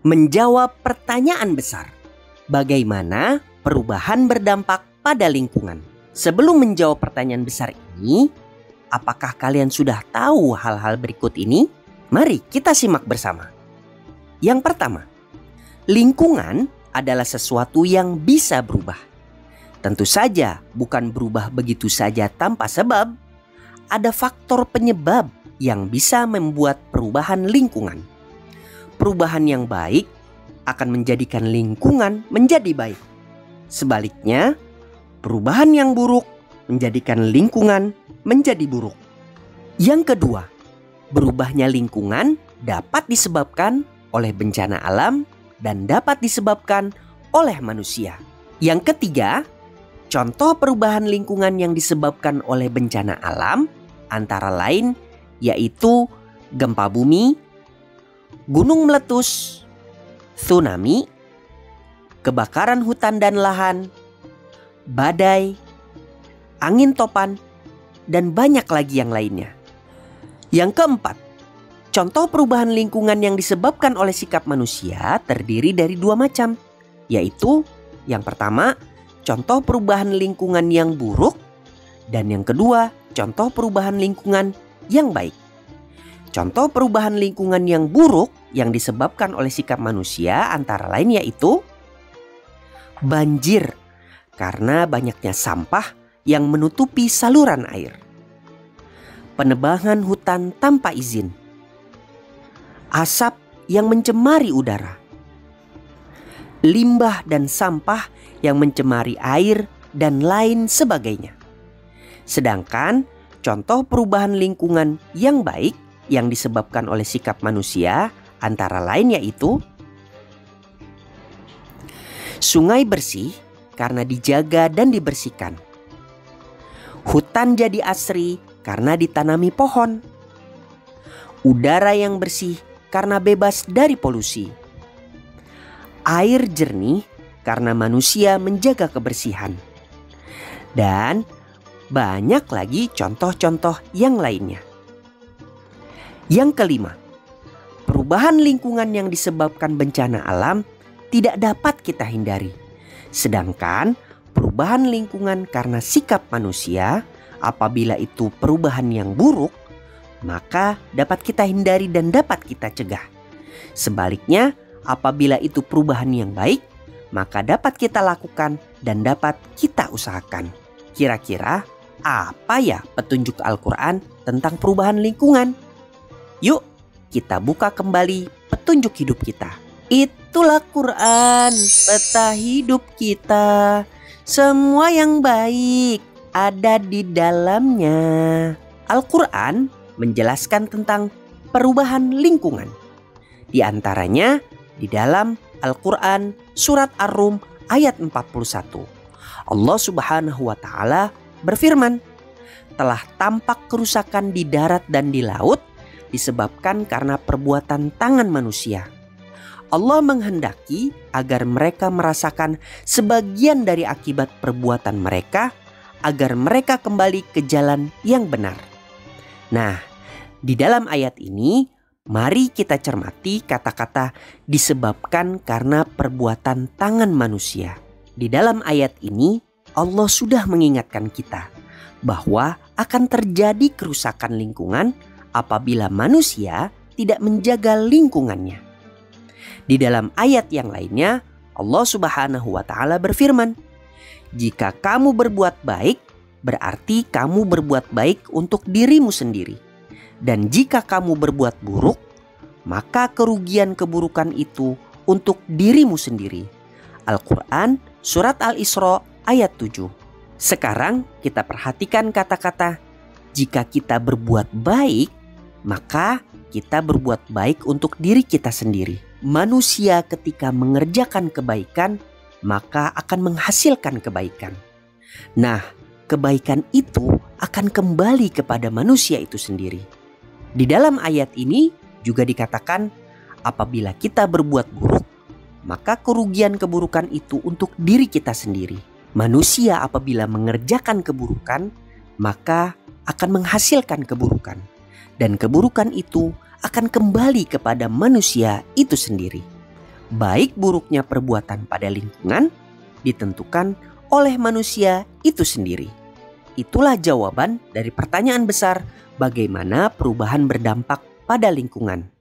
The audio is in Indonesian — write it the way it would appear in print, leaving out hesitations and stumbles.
menjawab pertanyaan besar. Bagaimana perubahan berdampak pada lingkungan? Sebelum menjawab pertanyaan besar ini, apakah kalian sudah tahu hal-hal berikut ini? Mari kita simak bersama. Yang pertama, lingkungan adalah sesuatu yang bisa berubah. Tentu saja bukan berubah begitu saja tanpa sebab. Ada faktor penyebab yang bisa membuat perubahan lingkungan. Perubahan yang baik akan menjadikan lingkungan menjadi baik. Sebaliknya, perubahan yang buruk menjadikan lingkungan menjadi buruk. Yang kedua, berubahnya lingkungan dapat disebabkan oleh bencana alam dan dapat disebabkan oleh manusia. Yang ketiga, contoh perubahan lingkungan yang disebabkan oleh bencana alam antara lain yaitu gempa bumi, gunung meletus, tsunami, kebakaran hutan dan lahan, badai, angin topan, dan banyak lagi yang lainnya. Yang keempat, contoh perubahan lingkungan yang disebabkan oleh sikap manusia terdiri dari dua macam, yaitu yang pertama, contoh perubahan lingkungan yang buruk, dan yang kedua, contoh perubahan lingkungan yang baik. Contoh perubahan lingkungan yang buruk yang disebabkan oleh sikap manusia antara lain yaitu banjir karena banyaknya sampah yang menutupi saluran air, penebangan hutan tanpa izin, asap yang mencemari udara, limbah dan sampah yang mencemari air, dan lain sebagainya. Sedangkan contoh perubahan lingkungan yang baik yang disebabkan oleh sikap manusia antara lain yaitu sungai bersih karena dijaga dan dibersihkan, hutan jadi asri karena ditanami pohon, udara yang bersih karena bebas dari polusi, air jernih karena manusia menjaga kebersihan, dan banyak lagi contoh-contoh yang lainnya. Yang kelima, perubahan lingkungan yang disebabkan bencana alam tidak dapat kita hindari. Sedangkan perubahan lingkungan karena sikap manusia, apabila itu perubahan yang buruk, maka dapat kita hindari dan dapat kita cegah. Sebaliknya, apabila itu perubahan yang baik, maka dapat kita lakukan dan dapat kita usahakan. Kira-kira apa ya petunjuk Al-Quran tentang perubahan lingkungan? Yuk kita buka kembali petunjuk hidup kita. Itulah Quran, peta hidup kita. Semua yang baik ada di dalamnya. Al-Quran menjelaskan tentang perubahan lingkungan. Di antaranya di dalam Al-Quran surat Ar-Rum ayat 41. Allah Subhanahu wa Ta'ala berfirman, telah tampak kerusakan di darat dan di laut disebabkan karena perbuatan tangan manusia. Allah menghendaki agar mereka merasakan sebagian dari akibat perbuatan mereka, agar mereka kembali ke jalan yang benar. Nah, di dalam ayat ini mari kita cermati kata-kata disebabkan karena perbuatan tangan manusia. Di dalam ayat ini Allah sudah mengingatkan kita bahwa akan terjadi kerusakan lingkungan apabila manusia tidak menjaga lingkungannya. Di dalam ayat yang lainnya Allah Subhanahu wa Ta'ala berfirman, jika kamu berbuat baik berarti kamu berbuat baik untuk dirimu sendiri. Dan jika kamu berbuat buruk, maka kerugian keburukan itu untuk dirimu sendiri. Al-Quran surat Al-Isra ayat 7. Sekarang kita perhatikan kata-kata jika kita berbuat baik, maka kita berbuat baik untuk diri kita sendiri. Manusia ketika mengerjakan kebaikan, maka akan menghasilkan kebaikan. Nah, kebaikan itu akan kembali kepada manusia itu sendiri. Di dalam ayat ini juga dikatakan apabila kita berbuat buruk, maka kerugian keburukan itu untuk diri kita sendiri. Manusia apabila mengerjakan keburukan, maka akan menghasilkan keburukan. Dan keburukan itu akan kembali kepada manusia itu sendiri. Baik buruknya perbuatan pada lingkungan ditentukan oleh manusia itu sendiri. Itulah jawaban dari pertanyaan besar, bagaimana perubahan berdampak pada lingkungan.